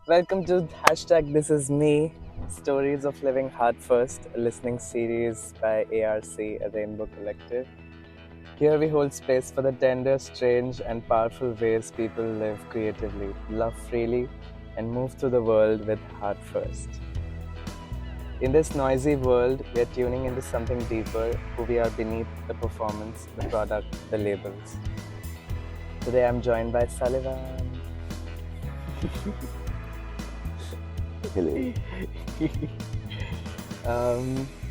Welcome to hashtag This Is Me, Stories of Living Heart First, a listening series by ARC, a Rainbow Collective. Here we hold space for the tender, strange, and powerful ways people live creatively, love freely, and move through the world with heart first. In this noisy world, we are tuning into something deeper, who we are beneath the performance, the product, the labels. Today I'm joined by Sullivan. Hello.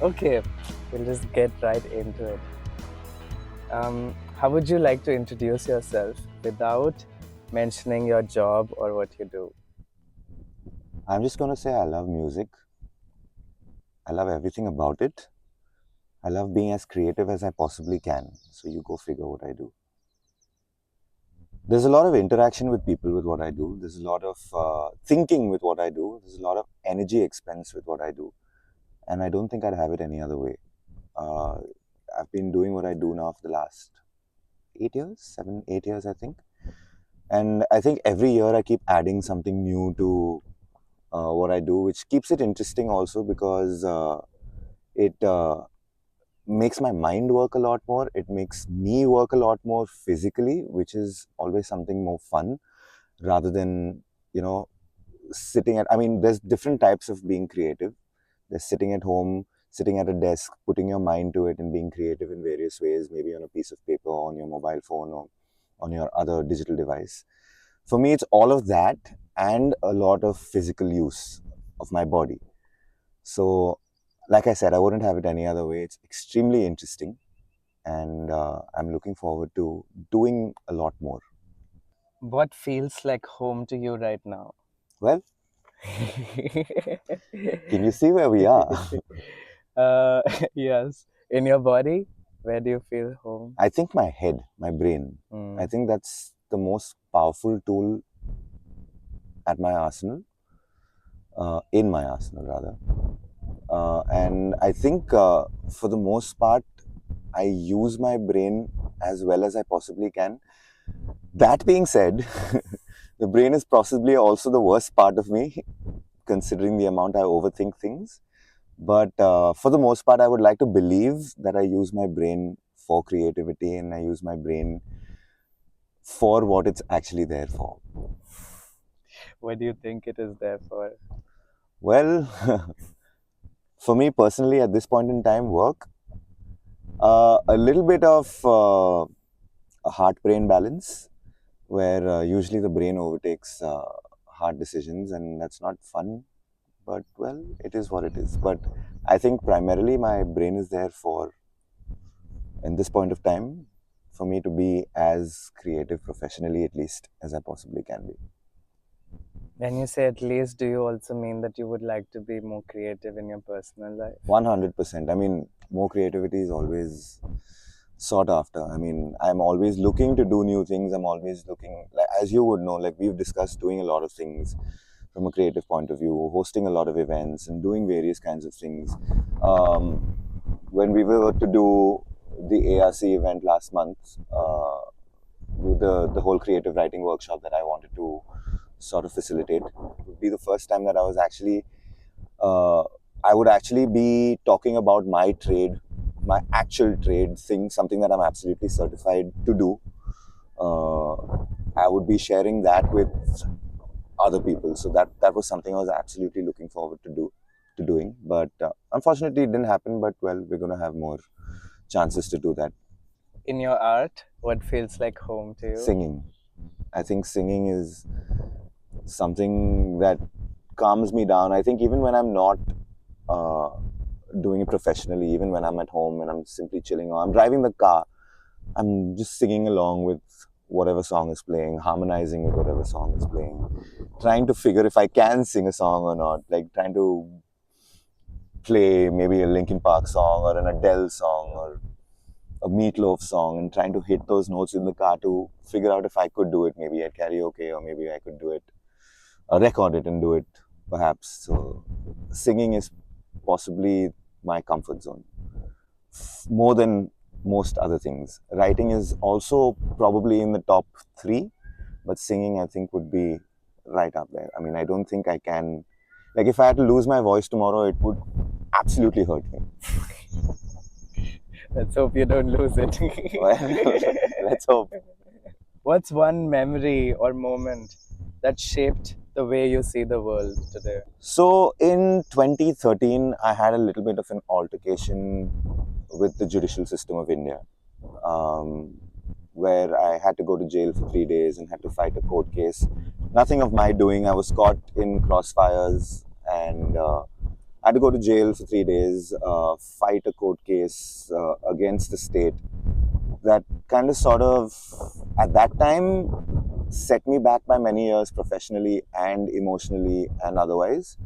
Okay, we'll just get right into it. How would you like to introduce yourself without mentioning your job or what you do? I'm just going to say I love music. I love everything about it. I love being as creative as I possibly can. So you go figure what I do. There's a lot of interaction with people with what I do. There's a lot of thinking with what I do. There's a lot of energy expense with what I do. And I don't think I'd have it any other way. Uh, I've been doing what I do now for the last 8 years, 8 years, I think. And I think every year I keep adding something new to what I do, which keeps it interesting also because it makes my mind work a lot more. It makes me work a lot more physically, which is always something more fun rather than, you know, sitting at. I mean, there's different types of being creative. There's sitting at home, sitting at a desk, putting your mind to it and being creative in various ways, maybe on a piece of paper, on your mobile phone, or on your other digital device. For me, it's all of that and a lot of physical use of my body. So, like I said, I wouldn't have it any other way. It's extremely interesting, and I'm looking forward to doing a lot more. What feels like home to you right now? Well, can you see where we are? uh, yes. In your body, where do you feel home? I think my head, my brain, I Mm. think that's the most powerful tool at my arsenal, in my arsenal rather. And I think for the most part, I use my brain as well as I possibly can. That being said, the brain is possibly also the worst part of me, considering the amount I overthink things. But for the most part, I would like to believe that I use my brain for creativity and I use my brain for what it's actually there for. What do you think it is there for? Well, for me personally, at this point in time, work, a little bit of a heart brain balance, where usually the brain overtakes hard decisions, and that's not fun. But well, it is what it is. But I think primarily my brain is there for, in this point of time, for me to be as creative professionally, at least, as I possibly can be. When you say at least, do you also mean that you would like to be more creative in your personal life? 100%. I mean, more creativity is always sought after. I mean, I'm always looking to do new things. I'm always looking, like, as you would know, like we've discussed, doing a lot of things from a creative point of view, hosting a lot of events and doing various kinds of things. Um, when we were to do the ARC event last month, the whole creative writing workshop that I wanted to sort of facilitate, it would be the first time that uh, I would actually be talking about my trade, my actual trade thing, something that I'm absolutely certified to do. Uh, I would be sharing that with other people. So that was something I was absolutely looking forward to doing. But unfortunately, it didn't happen. But well, we're gonna have more chances to do that. In your art, what feels like home to you? Singing, I think singing is something that calms me down. I think even when I'm not uh, doing it professionally, even when I'm at home and I'm simply chilling or I'm driving the car, I'm just singing along with whatever song is playing, harmonizing with whatever song is playing, trying to figure if I can sing a song or not, like trying to play maybe a Linkin Park song or an Adele song or a Meatloaf song and trying to hit those notes in the car to figure out if I could do it maybe at karaoke or maybe I could do it, record it and do it perhaps. So singing is possibly my comfort zone more than most other things. Writing is also probably in the top three, but singing I think would be right up there. I mean, I don't think I can. Like, if I had to lose my voice tomorrow, it would absolutely hurt me. Let's hope you don't lose it. Well, let's hope. What's one memory or moment that shaped the way you see the world today? So, in 2013, I had a little bit of an altercation with the judicial system of India, um, where I had to go to jail for 3 days and had to fight a court case. Nothing of my doing. I was caught in crossfires and I had to go to jail for 3 days, fight a court case against the state. That kind of sort of, at that time, set me back by many years professionally and emotionally and otherwise.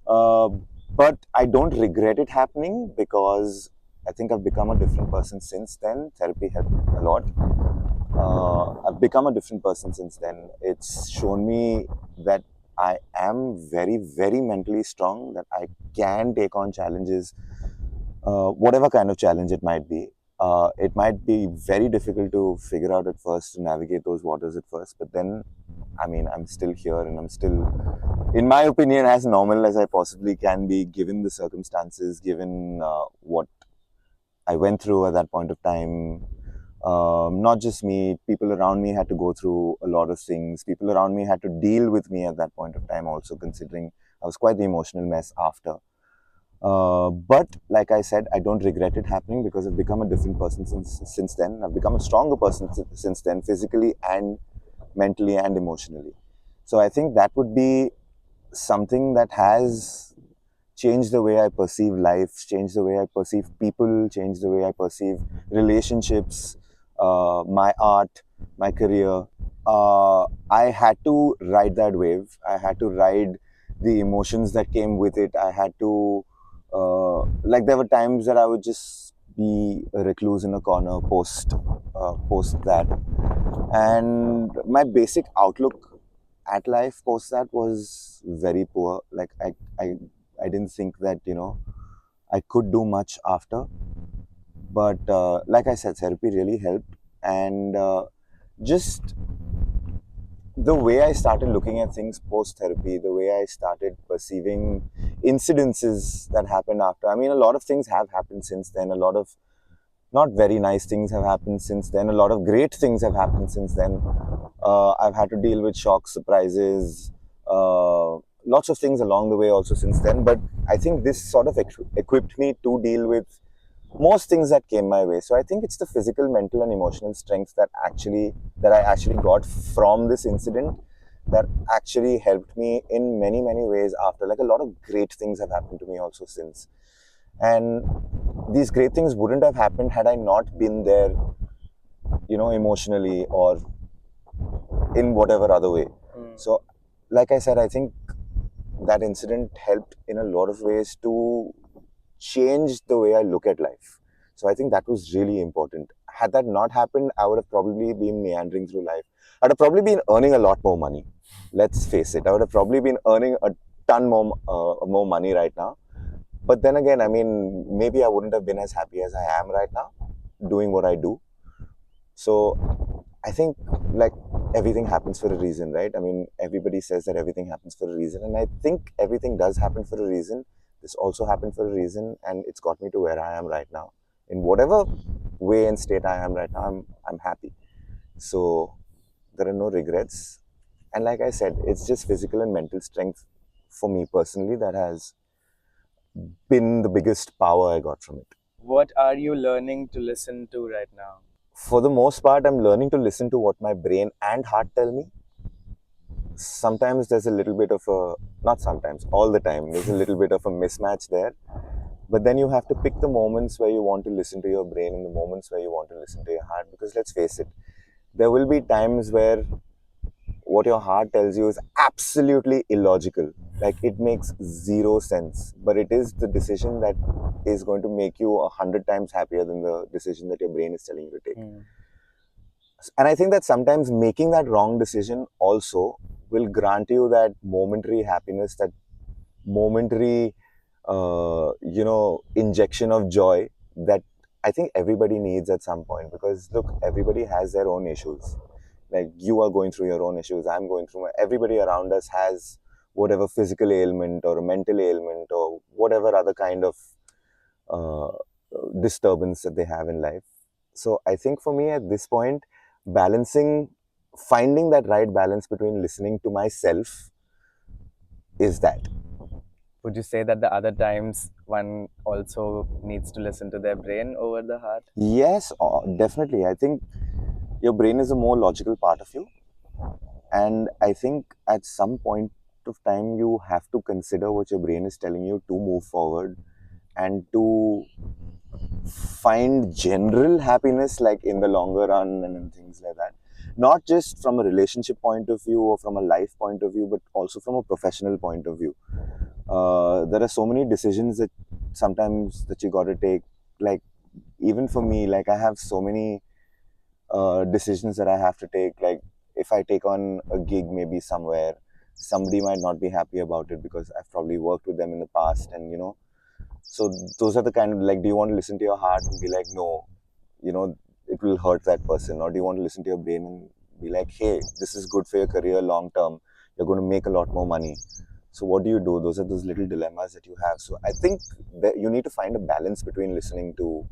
Uh, but I don't regret it happening because I think I've become a different person since then. Therapy helped a lot. I've become a different person since then. It's shown me that I am very, very mentally strong, that I can take on challenges, whatever kind of challenge it might be. It might be very difficult to figure out at first, to navigate those waters at first, but then, I mean, I'm still here and I'm still, in my opinion, as normal as I possibly can be, given the circumstances, given what I went through at that point of time. Not just me, people around me had to go through a lot of things. People around me had to deal with me at that point of time, also considering I was quite the emotional mess after. But like I said, I don't regret it happening because I've become a different person since then. I've become a stronger person since then, physically and mentally and emotionally. So I think that would be something that has changed the way I perceive life, changed the way I perceive people, changed the way I perceive relationships, my art, my career. I had to ride that wave. I had to ride the emotions that came with it. I had to, like, there were times that I would just be a recluse in a corner post that. And my basic outlook at life post that was very poor. Like, I didn't think that, I could do much after. But like I said, therapy really helped. And just the way I started looking at things post therapy, the way I started perceiving incidences that happened after. I mean, a lot of things have happened since then. A lot of not very nice things have happened since then. A lot of great things have happened since then. I've had to deal with shocks, surprises, lots of things along the way also since then. But I think this sort of equipped me to deal with most things that came my way. So I think it's the physical, mental, and emotional strength that I actually got from this incident that actually helped me in many, many ways after. Like, a lot of great things have happened to me also since. And these great things wouldn't have happened had I not been there, emotionally or in whatever other way. So, like I said, I think that incident helped in a lot of ways to change the way I look at life. So I think that was really important. Had that not happened, I would have probably been meandering through life. I'd have probably been earning a lot more money. Let's face it. I would have probably been earning a ton more money right now. But then again, I mean, maybe I wouldn't have been as happy as I am right now, doing what I do. So I think, like, everything happens for a reason, right? I mean, everybody says that everything happens for a reason, and I think everything does happen for a reason. This also happened for a reason, and it's got me to where I am right now. In whatever way and state I am right now, I'm happy. So there are no regrets. And like I said, it's just physical and mental strength for me personally that has been the biggest power I got from it. What are you learning to listen to right now? For the most part, I'm learning to listen to what my brain and heart tell me. Sometimes there's a little bit of a, not sometimes, all the time, there's a little bit of a mismatch there. But then you have to pick the moments where you want to listen to your brain and the moments where you want to listen to your heart. Because let's face it, there will be times where what your heart tells you is absolutely illogical. Like, it makes zero sense. But it is the decision that is going to make you 100 times happier than the decision that your brain is telling you to take. And I think that sometimes making that wrong decision also will grant you that momentary happiness, that momentary, injection of joy that I think everybody needs at some point. Because look, everybody has their own issues. Like, you are going through your own issues, I'm going through my, everybody around us has whatever physical ailment or a mental ailment or whatever other kind of uh, disturbance that they have in life. So I think for me at this point, balancing, finding that right balance between listening to myself is that. Would you say that the other times one also needs to listen to their brain over the heart? Yes, definitely. I think your brain is a more logical part of you. And I think at some point of time, you have to consider what your brain is telling you to move forward and to find general happiness, like in the longer run and things like that. Not just from a relationship point of view or from a life point of view, but also from a professional point of view. There are so many decisions that sometimes that you got to take. Like, even for me, like, I have so many decisions that I have to take. Like, if I take on a gig maybe somewhere, somebody might not be happy about it because I've probably worked with them in the past, and so those are the kind of, like, do you want to listen to your heart and be like, no, it will hurt that person, or do you want to listen to your brain and be like, hey, this is good for your career long term, you're going to make a lot more money. So what do you do? Those are those little dilemmas that you have. So I think that you need to find a balance between listening to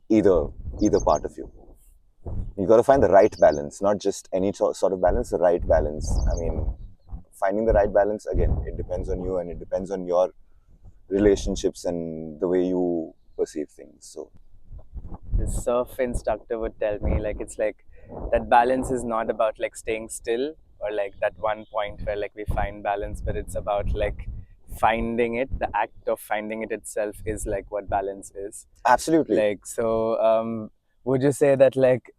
either either part of you. You got to find the right balance, not just any sort of balance, the right balance. I mean, finding the right balance, again, it depends on you and it depends on your relationships and the way you perceive things. So The surf instructor would tell me, like, it's like that balance is not about like staying still or like that one point where like we find balance, but it's about like finding it. The act of finding it itself is like what balance is. absolutely. Like, so would you say that like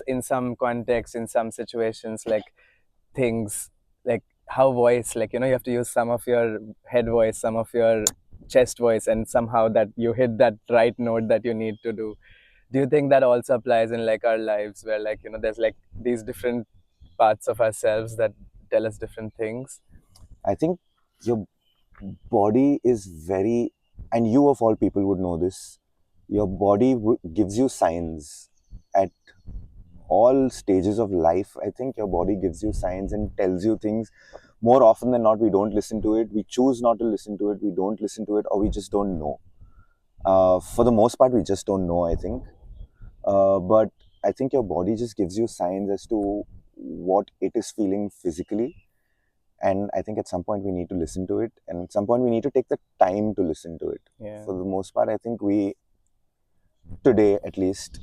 in some context, in some situations, like things like how voice, like, you have to use some of your head voice, some of your chest voice, and somehow that you hit that right note that you need to do you think that also applies in like our lives where like there's like these different parts of ourselves that tell us different things? I think your body is very, and you of all people would know this, your body gives you signs at all stages of life. I think your body gives you signs and tells you things. More often than not, we don't listen to it. We choose not to listen to it. We don't listen to it, or we just don't know. For the most part, we just don't know, I think. But I think your body just gives you signs as to what it is feeling physically. And I think at some point we need to listen to it. And at some point we need to take the time to listen to it. Yeah. For the most part, I think we, today at least,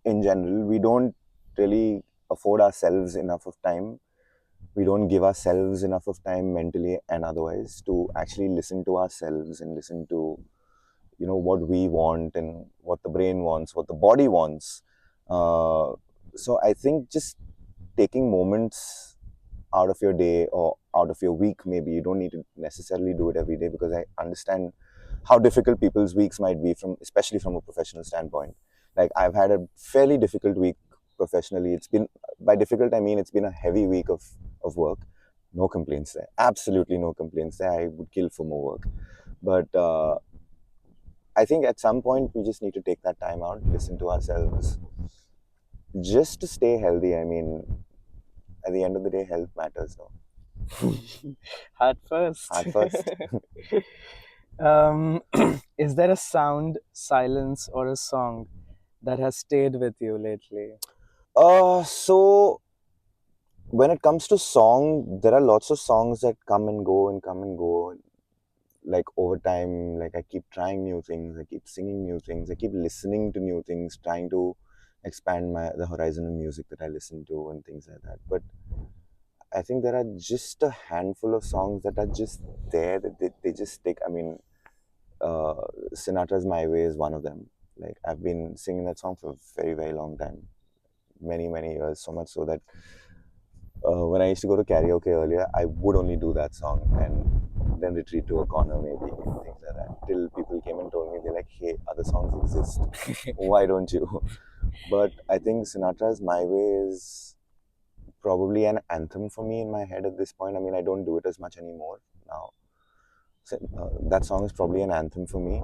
in general, we don't really afford ourselves enough of time. We don't give ourselves enough of time mentally and otherwise to actually listen to ourselves and listen to what we want and what the brain wants, what the body wants. So I think just taking moments out of your day or out of your week, maybe you don't need to necessarily do it every day, because I understand how difficult people's weeks might be, from especially from a professional standpoint. Like, I've had a fairly difficult week professionally. It's been, by difficult I mean, it's been a heavy week of work. No complaints there, absolutely no complaints there. I would kill for more work. But I think at some point we just need to take that time out, listen to ourselves, just to stay healthy. I mean, at the end of the day, health matters, no? Heart first. Heart first. um, is there a sound, silence, or a song that has stayed with you lately? So when it comes to song, there are lots of songs that come and go and come and go. Like, over time, like, I keep trying new things, I keep singing new things, I keep listening to new things, trying to expand the horizon of music that I listen to and things like that. But I think there are just a handful of songs that are just there, that they just stick. I mean, uh, Sinatra's My Way is one of them. Like, I've been singing that song for a very, very long time, many, many years, so much so that when I used to go to karaoke earlier, I would only do that song and then retreat to a corner, maybe, and things like that. Till people came and told me, they're like, hey, other songs exist. Why don't you? But I think Sinatra's My Way is probably an anthem for me in my head at this point. I mean, I don't do it as much anymore now. So, that song is probably an anthem for me.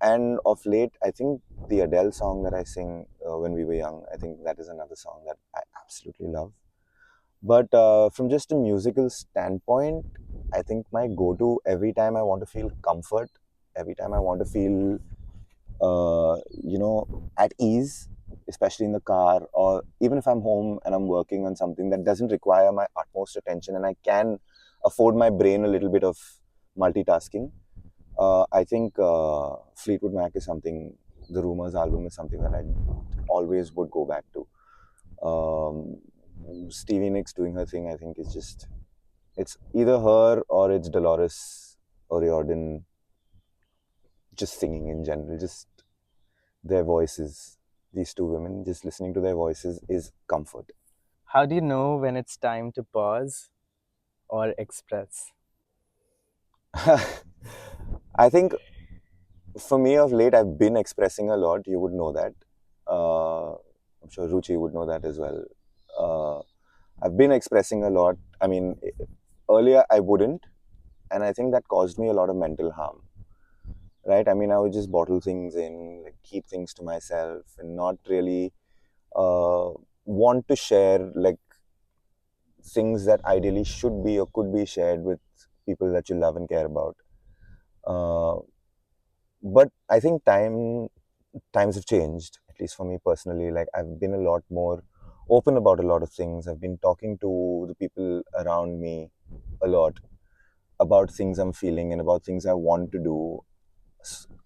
And of late, I think the Adele song that I sing when we were young, I think that is another song that I absolutely love. But from just a musical standpoint, I think my go-to every time I want to feel comfort, every time I want to feel, at ease, especially in the car, or even if I'm home and I'm working on something that doesn't require my utmost attention and I can afford my brain a little bit of multitasking. I think Fleetwood Mac is something, the Rumors album is something that I always would go back to. Stevie Nicks doing her thing, I think, is just, it's either her or it's Dolores O'Riordan just singing in general, just their voices. These two women, just listening to their voices is comfort. How do you know when it's time to pause or express? I think for me of late, I've been expressing a lot. You would know that. I'm sure Ruchi would know that as well. Uh, I've been expressing a lot. I mean, earlier I wouldn't, and I think that caused me a lot of mental harm. Right? I mean, I would just bottle things in, like, keep things to myself, and not really uh, want to share like things that ideally should be or could be shared with people that you love and care about. Uh, but I think times have changed, at least for me personally. Like, I've been a lot more open about a lot of things. I've been talking to the people around me a lot about things I'm feeling and about things I want to do,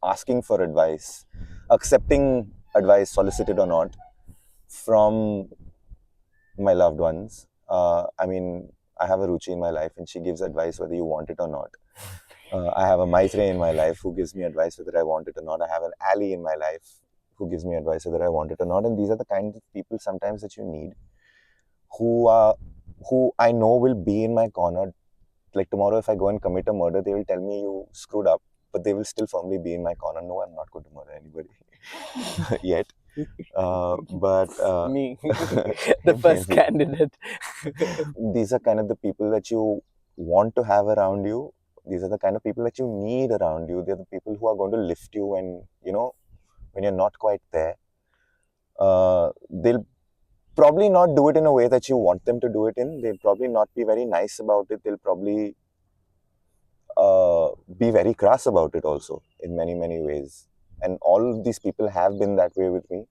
asking for advice, accepting advice, solicited or not, from my loved ones. I mean, I have a Ruchi in my life and she gives advice whether you want it or not. I have a Maitreyi in my life who gives me advice whether I want it or not. I have an Ali in my life who gives me advice whether I want it or not. And these are the kinds of people sometimes that you need, who are who I know will be in my corner. Like, tomorrow, if I go and commit a murder, they will tell me you screwed up, but they will still firmly be in my corner. No, I'm not going to murder anybody yet. But Me, the first maybe candidate. these are kind of the people that you want to have around you. These are the kind of people that you need around you. They're the people who are going to lift you when, when you're not quite there. They'll probably not do it in a way that you want them to do it in. They'll probably not be very nice about it. They'll probably be very crass about it also, in many, many ways. And all of these people have been that way with me,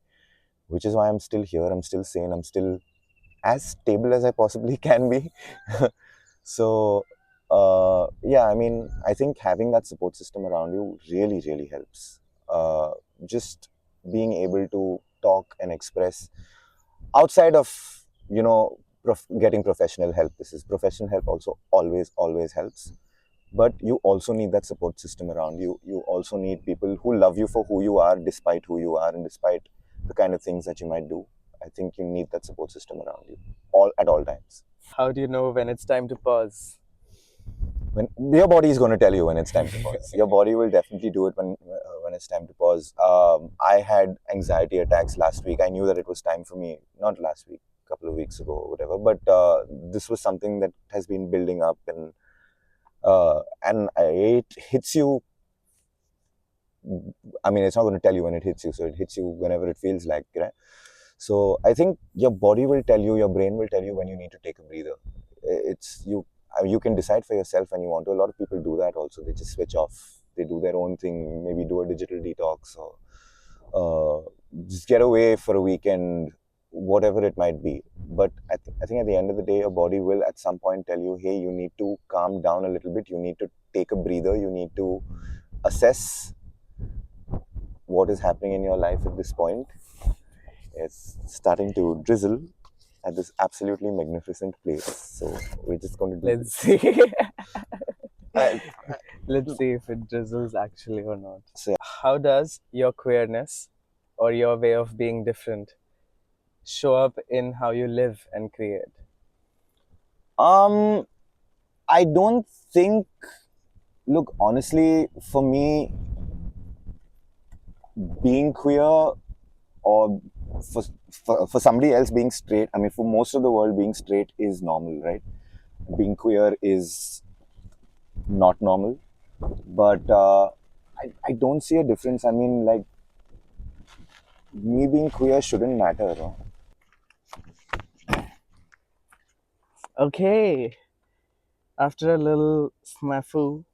which is why I'm still here. I'm still sane. I'm still as stable as I possibly can be. So, yeah, I mean, I think having that support system around you really, really helps. Just being able to talk and express outside of, getting professional help. This is professional help also always, always helps. But you also need that support system around you. You also need people who love you for who you are, despite who you are and despite the kind of things that you might do. I think you need that support system around you, all at all times. How do you know when it's time to pause? When your body is going to tell you when it's time to pause, your body will definitely do it when it's time to pause. I had anxiety attacks last week. I knew that it was time for me. Not last week, a couple of weeks ago, or whatever. But this was something that has been building up, and it hits you. I mean, it's not going to tell you when it hits you, so it hits you whenever it feels like, right? So I think your body will tell you, your brain will tell you when you need to take a breather. It's you. You can decide for yourself when you want to. A lot of people do that also. They just switch off. They do their own thing. Maybe do a digital detox, or just get away for a weekend, whatever it might be. But I think at the end of the day, your body will at some point tell you, hey, you need to calm down a little bit. You need to take a breather. You need to assess what is happening in your life at this point. It's starting to drizzle at this absolutely magnificent place. So we're just going to do Let's this. see. I, Let's see if it drizzles actually or not. so, How does your queerness or your way of being different show up in how you live and create? um, I don't think. Look, honestly, for me, being queer, or for, for somebody else being straight, I mean, for most of the world, being straight is normal, right? Being queer is not normal. But I don't see a difference. I mean, like, me being queer shouldn't matter. No? Okay, after a little snafu.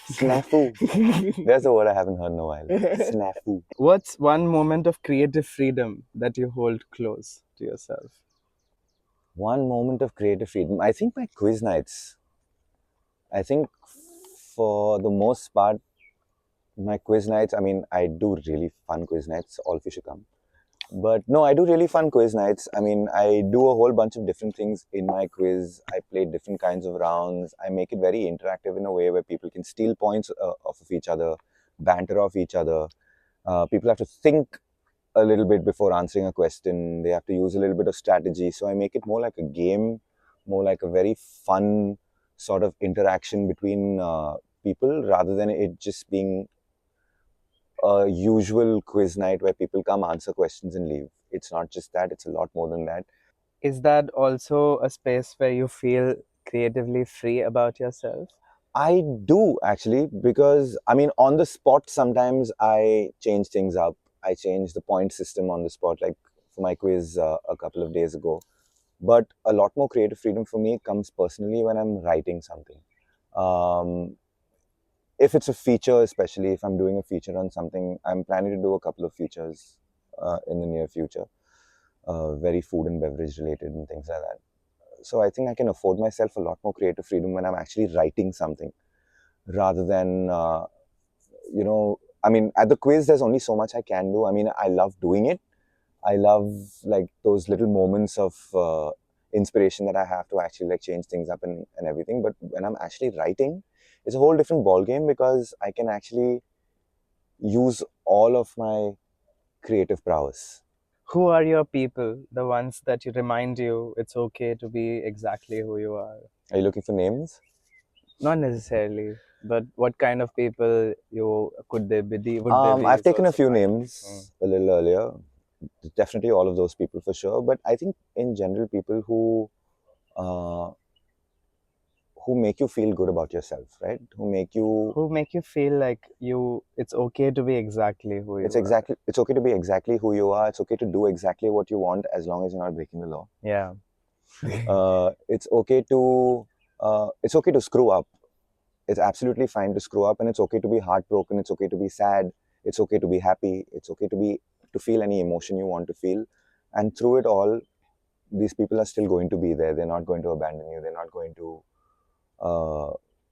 Snafu. There's a word I haven't heard in a while. Snafu. What's one moment of creative freedom that you hold close to yourself? One moment of creative freedom. I think my quiz nights. I think for the most part, my quiz nights, I mean, I do really fun quiz nights. All of you should come. But no, I do really fun quiz nights. I mean, I do a whole bunch of different things in my quiz. I play different kinds of rounds. I make it very interactive in a way where people can steal points off of each other, banter off each other. People have to think a little bit before answering a question. They have to use a little bit of strategy. So I make it more like a game, more like a very fun sort of interaction between people rather than it just being a usual quiz night where people come answer questions and leave. It's not just that, it's a lot more than that. Is that also a space where you feel creatively free about yourself? I do actually, because I mean, on the spot, sometimes I change things up. I change the point system on the spot, like for my quiz a couple of days ago. But a lot more creative freedom for me comes personally when I'm writing something. Um, if it's a feature, especially if I'm doing a feature on something, I'm planning to do a couple of features in the near future, very food and beverage related and things like that. So I think I can afford myself a lot more creative freedom when I'm actually writing something rather than, I mean, at the quiz, there's only so much I can do. I mean, I love doing it. I love like those little moments of inspiration that I have to actually like change things up and everything. But when I'm actually writing, it's a whole different ball game because I can actually use all of my creative prowess. Who are your people? The ones that you remind you it's okay to be exactly who you are? Are you looking for names? Not necessarily, but what kind of people you could they be? Would they be I've is taken a also few fine. Mm. names a little earlier. Definitely all of those people for sure. But I think in general, people uh, who make you feel good about yourself, right? Who make you Who make you feel like it's okay to be exactly who you are. it's okay to be exactly who you are. It's okay to do exactly what you want as long as you're not breaking the law. Yeah. It's okay to screw up. It's absolutely fine to screw up, and it's okay to be heartbroken. It's okay to be sad. It's okay to be happy. It's okay to feel any emotion you want to feel, and through it all, these people are still going to be there. They're not going to abandon you. They're not going to uh,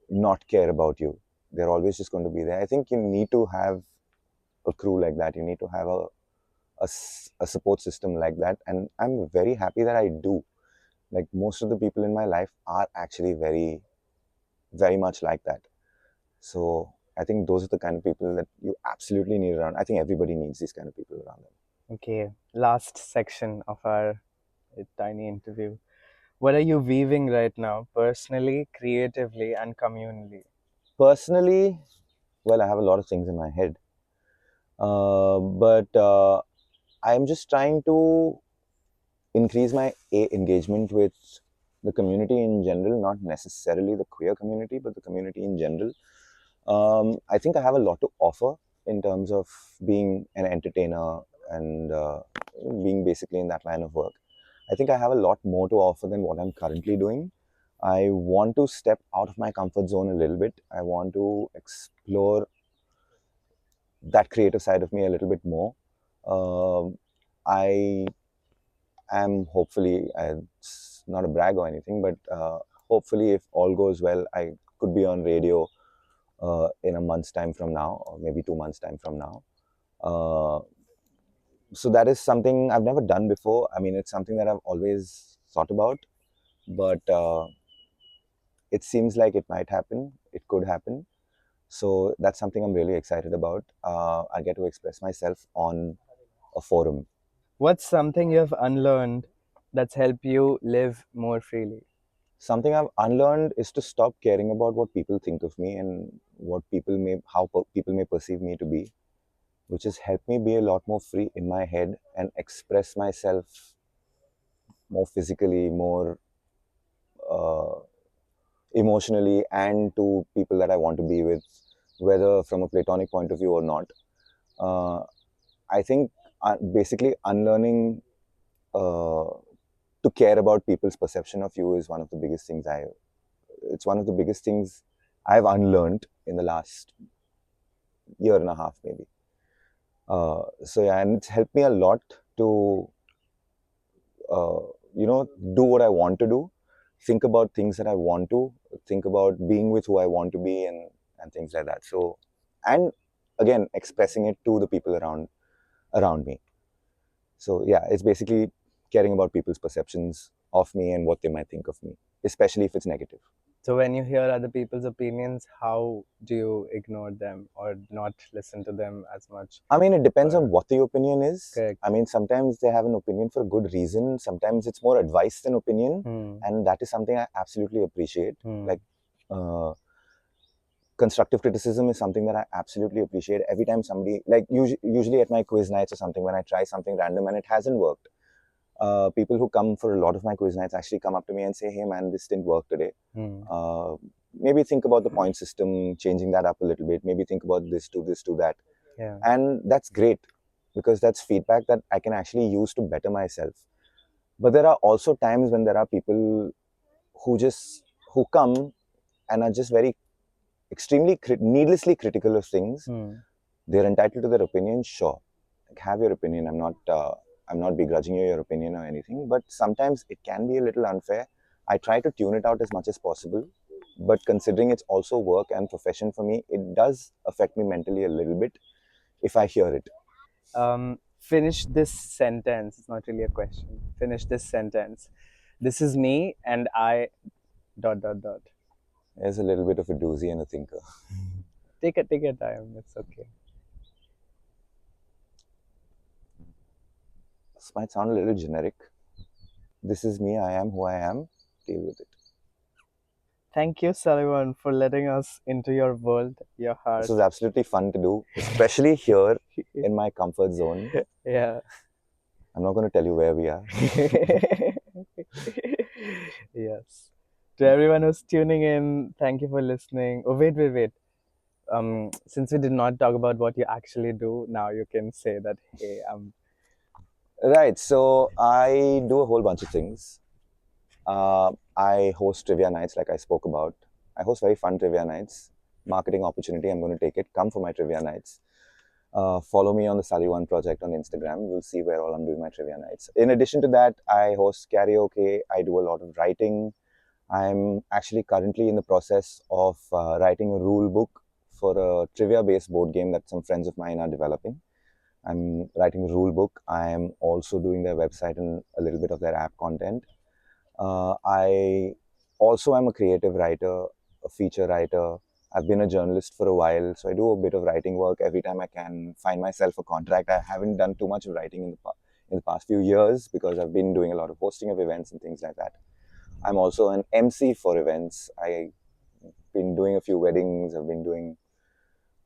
not care about you. They're always just going to be there. I think you need to have a crew like that. You need to have a support system like that. And I'm very happy that I do. Like most of the people in my life are actually very, very much like that. So I think those are the kind of people that you absolutely need around. I think everybody needs these kind of people around them. Okay. Last section of our tiny interview. What are you weaving right now, personally, creatively, and communally? Personally, well, I have a lot of things in my head. But I'm just trying to increase my engagement with the community in general, not necessarily the queer community, but the community in general. I think I have a lot to offer in terms of being an entertainer and being basically in that line of work. I think I have a lot more to offer than what I'm currently doing. I want to step out of my comfort zone a little bit. I want to explore that creative side of me a little bit more. I am hopefully, it's not a brag or anything, but hopefully, if all goes well, I could be on radio in a month's time from now, or maybe 2 months' time from now. Uh, so that is something I've never done before. I mean, it's something that I've always thought about, but it seems like it might happen. It could happen. So that's something I'm really excited about. I get to express myself on a forum. What's something you've unlearned that's helped you live more freely? Something I've unlearned is to stop caring about what people think of me and what people may, people may perceive me to be, which has helped me be a lot more free in my head and express myself more physically, more uh, emotionally, and to people that I want to be with whether from a platonic point of view or not. Uh, I think basically unlearning to care about people's perception of you is one of the biggest things it's one of the biggest things I've unlearned in the last year and a half, maybe. So yeah, and it's helped me a lot to, uh, do what I want to do, think about things that I want to, think about being with who I want to be, and things like that. So, and again, expressing it to the people around me. So yeah, it's basically caring about people's perceptions of me and what they might think of me, especially if it's negative. So when you hear other people's opinions, how do you ignore them or not listen to them as much? I mean, it depends Or on what the opinion is. correct. I mean, sometimes they have an opinion for a good reason. Sometimes it's more advice than opinion. And that is something I absolutely appreciate. Like, uh, constructive criticism is something that I absolutely appreciate. Every time somebody, like usually at my quiz nights or something, when I try something random and it hasn't worked, people who come for a lot of my quiz nights actually come up to me and say, "Hey man, this didn't work today. Uh, maybe think about the point system, changing that up a little bit. Maybe think about this, do that." Yeah. And that's great because that's feedback that I can actually use to better myself. But there are also times when there are people who come and are just very extremely needlessly critical of things. They're entitled to their opinion, sure. Like, have your opinion. I'm not begrudging you your opinion or anything, but sometimes it can be a little unfair. I try to tune it out as much as possible, but considering it's also work and profession for me, it does affect me mentally a little bit if I hear it. Finish this sentence. It's not really a question. Finish this sentence. This is me and I dot dot dot. There's a little bit of a doozy and a thinker. Take your time. It's okay. This might sound a little generic. This is me. I am who I am. Deal with it. Thank you, Sullivan, for letting us into your world, your heart. This was absolutely fun to do, especially here in my comfort zone. Yeah. I'm not going to tell you where we are. Yes. To everyone who's tuning in, thank you for listening. Oh, wait. Since we did not talk about what you actually do, now you can say that, hey, Right. So I do a whole bunch of things. I host trivia nights, like I spoke about. I host very fun trivia nights. Marketing opportunity. I'm going to take it. Come for my trivia nights. Follow me on the Sullivan project on Instagram. You'll see where all I'm doing my trivia nights. In addition to that, I host karaoke. I do a lot of writing. I'm actually currently in the process of writing a rule book for a trivia-based board game that some friends of mine are developing. I'm writing a rule book. I'm also doing their website and a little bit of their app content. I also am a creative writer, a feature writer. I've been a journalist for a while, so I do a bit of writing work every time I can find myself a contract. I haven't done too much of writing in the past few years because I've been doing a lot of hosting of events and things like that. I'm also an MC for events. I've been doing a few weddings. I've been doing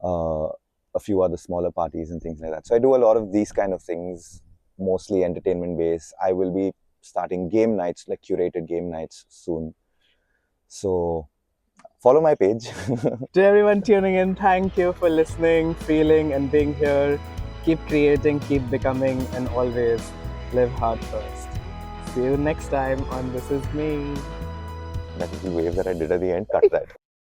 a few other smaller parties and things like that. So I do a lot of these kind of things, mostly entertainment based. I will be starting game nights, like curated game nights soon. So follow my page. to everyone tuning in, thank you for listening, feeling, and being here. Keep creating, keep becoming, and always live hard first. See you next time on This Is Me. That little wave that I did at the end, cut that.